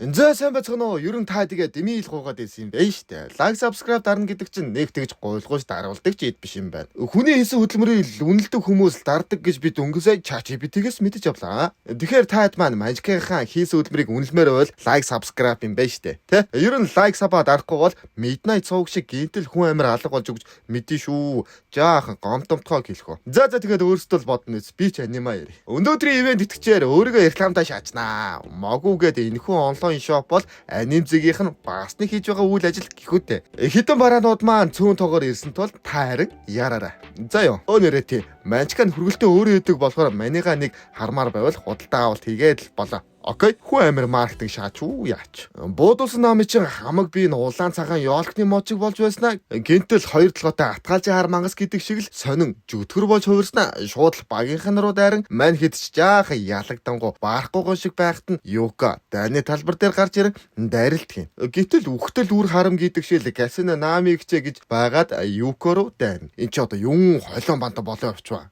За сайн байцгаана уу? Ер нь та тэгээ дэмий ил гуугаад байсан юм байна штэ. Лайк, subscribe дарна гэдэг чинь нэг тэгж гуйлгууш даруулдаг ч ид биш юм байна. Хүний хийсэн хөдөлмөрийг үнэлдэг хүмүүс дардаг гэж бид өнгөсөө ChatGPT-гээс мэдэж авлаа. Тэгэхээр таад маань Magic-ийн хийсэн хөдөлмөрийг үнэлмээр байвал лайк, subscribe юм байна штэ. Тэ? Ер нь лайк сабаа дарахгүй бол Midnight цууг шиг гинтэл хүн амир алга болж өгч мэдэн шүү. Жаахан гомтомтгоо хэлэх үү. За тэгээд өөрсдөө л бодно үз. Би ч анима яри. Өнөөдрийн ивент итгэжээр өөрийгөө рекламдаа шаачнаа. Могуугээд энэхүү онлайн шоп бол аним зэгийнх нь басны хийж байгаа үйл ажил гэхүүтэй. Хитэн бараанууд маань цөөн тоогоор ирсэн тул та харин яраарай. За юу. Өнөөдөр тий. Манчкан хүргэлтээ өөрөө идэг болохоор манийга нэг хармаар байвал худалдаа авалт хийгээд л болоо. Окей, хүн амир маркетинг шаач уу яач. Буудулсан намын чин хамаг би улаан цагаан ёолкны мочиг болж байснаа гинтэл хоёр толгойтой атгаалжийн хар мангас гэдэг шиг л сонин жүтгэр болж хувирснаа шууд л багийнхан руу дайран мань хидч жаахан ялагдангу баарахгүй шиг байхад нь Юка дайны талбар дээр гарч ирэн дайралтгийм. Гэтэл үхтэл үр харам гэдэг шил Касина Нами хичээ гэж байгаад Юка руу дайрна. Энд ч одоо юун холион банта болоо явчваа.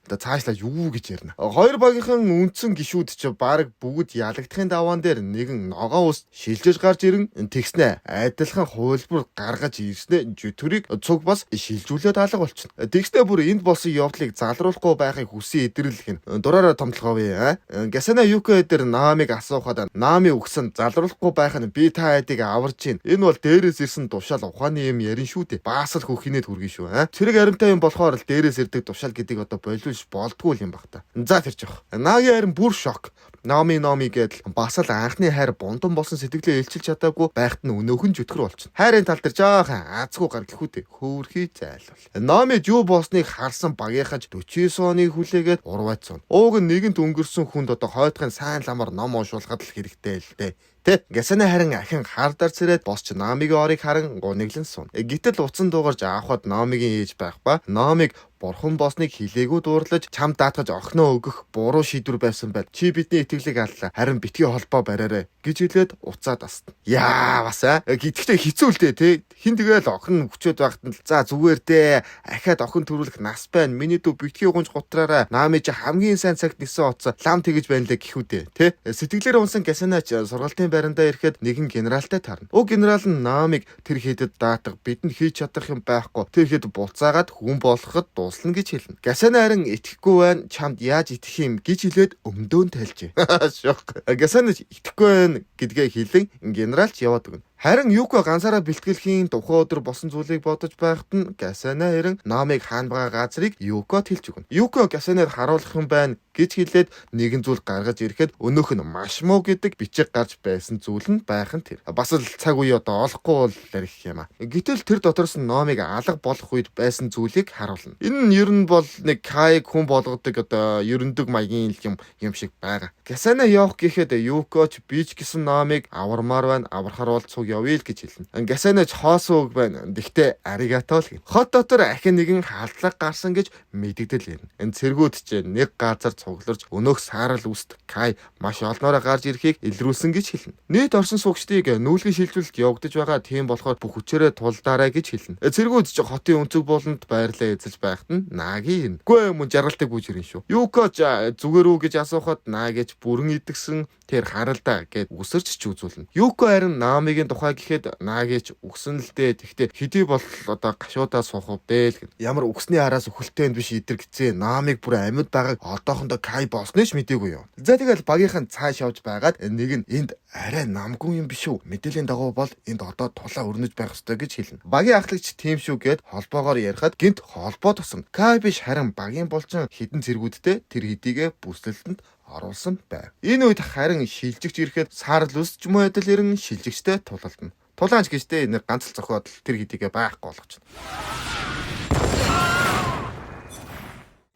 Цаашлаа юу гэж ярина. Хоёр багийнхан үндсэн гişүүд ч баг бүгд ялагдахын даваан дээр нэгэн ногоон ус шилжиж гарч ирэн тэгснэ айдалхан хуйлбар гаргаж ирснэ жүтгэрийг цуг бас шилжүүлээд алга болчихно. Тэгснэ бүр энд болсон явдлыг залруулахгүй байхыг хүсэн идэрлэх нь дураараа томтлохоо. Гасана Юка дээр Намиг асуухад Нами өгсөн залруулахгүй байх нь би та айдыг аварж гин. Энэ бол дээрээс ирсэн тушаал ухааны юм ярин шүү дээ. Баасал хөхинэд хүргэн шүү. Цэрэг аримтай юм болохоор л дээрээс ирдэг тушаал гэдэг одоо болов болдгүй юм баг та. За тэр жоох. Наги харин бүр шок. Нами гэдэл бас л анхны хайр бундун болсон сэтгэлээ илчилж чадаагүй байхад нь өнөөхөн жүтгэр болчихно. Хайрын тал дээр жоохон азгүй гар гэхүүтэй хөөрхий зайлвал. Нами юу болсныг харсан багийнхаж 49 оны хүлээгээд урвайцсан. Ууг нь нэгэнт өнгөрсөн хүнд одоо хойтхын сайн ламар ном уншуулахад л хэрэгтэй л дээ. Тэ Гасана харин ахин хардар цэрээд босч Намигийн орыг харан гуниглан сун. Гэтэл уцан дуугарж авахад Намигийн ээж байх ба Намиг бурхан босныг хилээгүү дуурлаж чам даатгаж охиноо өгөх буруу шийдвэр байсан байл. Чи бидний итгэлийг аллаа. Харин битгий холбоо бариарай гэж хэлээд уцаад асна. Яа бас гэдэгтээ хэцүү л дээ тий. Хин тэгэл охин хүчөөд байхад нь за зүгээр дээ. Ахаад охин төрүүлэх нас байна. Миний дүү битгий гунж гутраараа Нами чи хамгийн сайн цагт нисэн оцоо лам тэгэж байна лээ гэхүүдээ тий. Сэтгэлээр унсан Гасана ч сургалтын бариндаа ирэхэд нэгэн генералтай тарна. Генерал нь Намиг тэр хийдэд даатга бидэнд хийж чадах юм байхгүй. Тэр хэд буцаагаад хүн болоход дуслана гэж хэлнэ. Гасана харин итгэхгүй байна. Чамд яаж итгэх юм гэж хэлээд өмдөөн тайлжээ. Шок. Гасана итгэхгүй байна гэдгээ хэлэн генералч яваад өгнө. Харин Юка ганцаараа бэлтгэлхийн тухайн өдөр босон зүйлийг бодож байхад нь Гасана харин Намиг хаан байгаа газрыг Юкад хэлж өгнө. Юка Гасанаар харуулах юм байна гэж хэлээд нэгэн зүйл гаргаж ирэхэд өнөөх нь маш муу гэдэг бичиг гарч байсан зүйл нь байх нь тэр. Бас л цаг үе одоо олохгүй л ярих юм аа. Гэтэл тэр дотроос нь Намиг алга болох үед байсан зүйлийг харуулна. Энэ нь ер нь бол нэг Кайг хүн болгодог одоо ерөндөг маягийн юм шиг байгаа. Гасана явах гэхэд Юкоч бич гэсэн Намиг авармаар байна. Аврахаар бол цуг явъя л гэж хэлнэ. Гасанаж хоосууг байна. Гэхдээ аригато л гин. Хот дотор ахин нэгэн халдлага гарсан гэж мэдэгдэл юм. Энэ цэргүүд ч нэг газар цугларч өнөөх саарал үст Кай маш олноороо гарч ирэхийг илрүүлсэн гэж хэлнэ. Нийт орсон суугчдыг нүүлгэн шилжүүлэлт явагдаж байгаа тийм болохоор бүх хүчээрээ тулдаарай гэж хэлнэ. Цэргүүд ч хотын өнцөг болонд байрлаа эзэлж байхад нь Наги юм. Гүй юм жаргалтыг гүйж ирэн шүү. Юкоч зүгээр үү гэж асуухад Нагич бүрэн идэгсэн тэр харалдаа гэд үсэрч ч үзүүлнэ. Юко харин Намигийн тухай гэхэд Нагич үгсэн л дээ. Тэгтээ хэдий бол одоо гашуудаа суух дээ л гэн. Ямар үгсний араас үхэлтэйнд биш идэргэцээ Намиг бүр амьд байгааг одоохондоо Кай босноо ч мэдээгүй юу. За тэгэл багийнхан цааш явж байгаад нэг нь энд арай намгүй юм биш үү. Мэдээллийн дагуу бол энд одоо тулаа өрнөж байх ёстой гэж хэлнэ. Багийн ахлагч тийм шүү гэд холбоогоор ярихад гинт холбоо тусна. Кай биш харин багийн болчин хідэн цэргүүдтэй тэр хэдийгэ бүслэлтэнд оруулсан байв. Энэ үед харин шилжигч ирэхэд саарл үсч мөдөл ирэн шилжигчтэй тулалдана. Тулаанч гэжтэй нэг ганц л зохиод тэр хэдийгэ байхгүй болгочихно.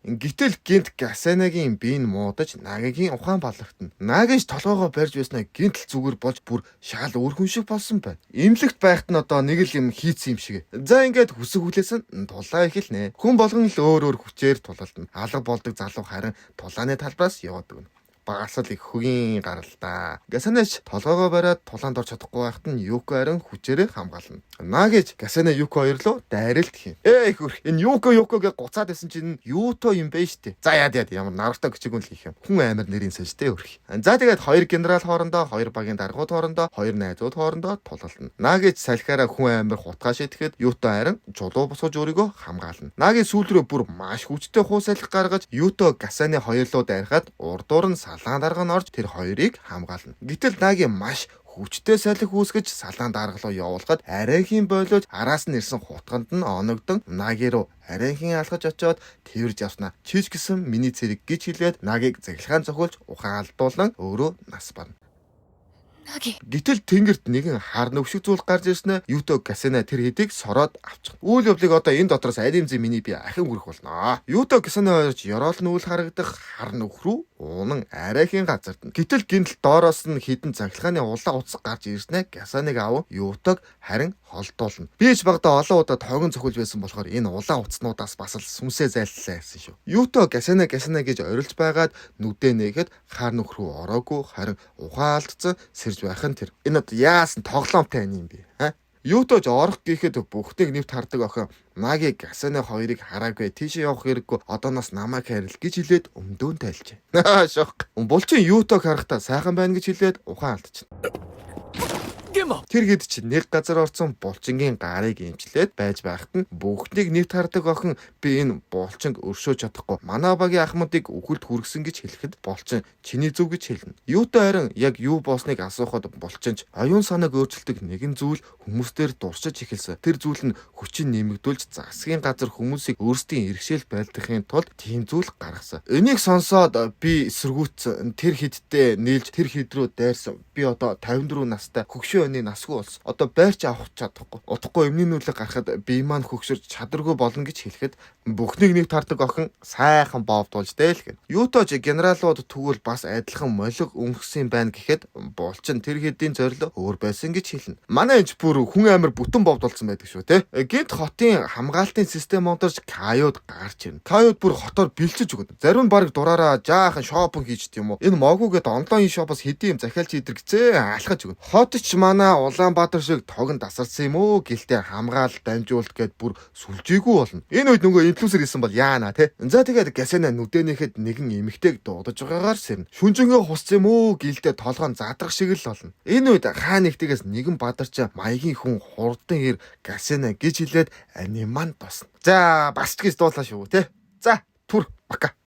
Гэтэл гинт Гасанагийн биеийн муудаж Нагигийн ухаан балагтана. Нагиш толгоогоо барьж байснаа гинт л зүгээр болж бүр шал өөр хүн шиг болсон байна. Имлэгт байхад нь одоо нэг л юм хийцэн юм шиг. За ингээд хүсэг хүлээсэн тулаа эхэлнэ. Хүн болгон л өөр хүчээр тулалдана. Алга болдог залуу харин тулааны талбаас яваад өгнө. багасал их хөгийн гаралтай. Гасанеч толгоогоо бариад тулаанд орж чадахгүй байхад нь Юко харин хүчээрээ хамгаална. Наагэж Гасане Юко хоёр руу дайралт хийнэ. Хөрх энэ Юкогээ гуцаад байсан чинь Юто юм байна штэ. За яад ямар Наруто гिचгүн л хийх юм. Хүн амар нэрийн сольжтэй хөрх. За тэгээд хоёр генерал хоорондоо, хоёр багийн даргууд хоорондоо, хоёр найзууд хоорондоо тулална. Наагэж салхиараа хүн амар хутгаа шитгэхэд Юто харин чулуу босгож өөрийгөө хамгаална. Нагийн сүүл рүү бүр маш хүчтэй хуу салхи гаргаж Юто Гасане хоёр руу дайрахад урдуур нь салаан дарга нь орж тэр хоёрыг хамгаална. Гэтэл Нагийн маш хүчтэй салхи үүсгэж салаан дарга руу явуулахад арайхийн болоод араас нь ирсэн хутганд нь оногдон Наги руу арайхийн алхаж очиод тэрж явснаа. Чиж гисэн миний цэрэг гэж хэлээд Нагийг захилгаан цохиулж ухаалдуулан өөрөө нас барна. Гэтэл тэнгэрт нэгэн хар нөвшиг зүйл гарч ирснээр Юто Гасане тэр хэдийг сороод авчих. Үйл явдлыг одоо энэ дотроос аль юмзээ миний би ахин хүрэх болно. Юто Гасане ойрч ёроол нь үл харагдах хар нөх рүү уунан арайхийн газарт. Гэтэл гинтл доороос нь хідэн захилгааны улаан утас гарч ирснээр Гасаныг аван Ютог харин холдуулна. Бич багада олон удаа тогон цохилж байсан болохоор энэ улаан утаснуудаас бас л сүнсээ зайлтлаа гэсэн шүү. Юто Гасане гэж орилж байгаад нүдэ нээхэд хар нөх рүү ороогүй харин ухаалдсан байхын тэр энэ яасан тоглоомтой юм бэ? Ютож орох гэхэд бүхнийг нэвт хардаг охин Наги Гасане хоёрыг хараагүй тийшээ явах хэрэггүй одооноос намайг харил гэж хэлээд өмдөөн тайлжээ. Шок. Булчин Ютог харахтаа сайхан байна гэж хэлээд ухаан алдчихна. Тэр хэд ч нэг газар орсон булчингийн гарыг имжлээд байж байхад нь бүхнийг нэвт хардаг охин би энэ булчинг өршөөж чадахгүй. Манай багийн ахмадыг үхэлд хүргэсэн гэж хэлэхэд булчин чиний зөв гэж хэлнэ. Юутай харин яг юу болсныг асуухад булчинч оюун санааг өөрчилдөг нэгэн зүйл хүмүүстээр дуршиж эхэлсэн. Тэр зүйл нь хүчин нэмэгдүүлж засгийн газар хүмүүсийг өөрсдийн иргэшэл байлдахын тулд тийм зүйл гаргасан. Энийг сонсоод би эсэргүүцсэн. Тэр хэдтэй нээлж тэр хэд рүү дайрсан. Би одоо 54 настай хөгшөө насгүй болсон. Одоо байрч авах чадахгүй. Утгагүй өмнө нь үлэг гарахад би маань хөгшөрч чадваргүй болно гэж хэлэхэд бүхнийг нэг тардаг охин сайхан боовдуулж дээл гэн. Ютож генералууд тэгвэл бас адилхан молиг өнгөсөн байна гэхэд булчин тэр хэдийн зорилго өөр байсан гэж хэлнэ. Манай энэч бүр хүн амир бүтэн боовдуулсан байдаг шүү те. Гинт хотын хамгаалтын систем онторч Каюуд гарч ирнэ. Каюуд бүр хотоор бэлчиж өгнө. Зарим нь баг дураараа жаахан шопинг хийчихдээ юм уу. Энэ могуугээд онлайн шопоос хэдийн захиалч идэргцээ алхаж өгнө. Хотч манай Улаанбаатар шиг тогон дасарсан юм уу гэлтэй хамгаал дамжуулт гэд бүр сүлжээгүй болно. Энэ үед нөгөө инфлюенсер гэсэн бол яана те. За тэгээд Гасане нүдэнийхэд нэгэн эмэгтэйг дуудаж байгаагаар сэрнэ. Шүнжэнгөө хусц юм уу гэлтэй толгоон задрах шиг л болно. Энэ үед хаа нэгтгээс нэгэн бадарч маягийн хүн хурдан ир Гасане гэж хэлээд аниман тосно. За бас ч гэж дуулаа шүү те. За түр бака.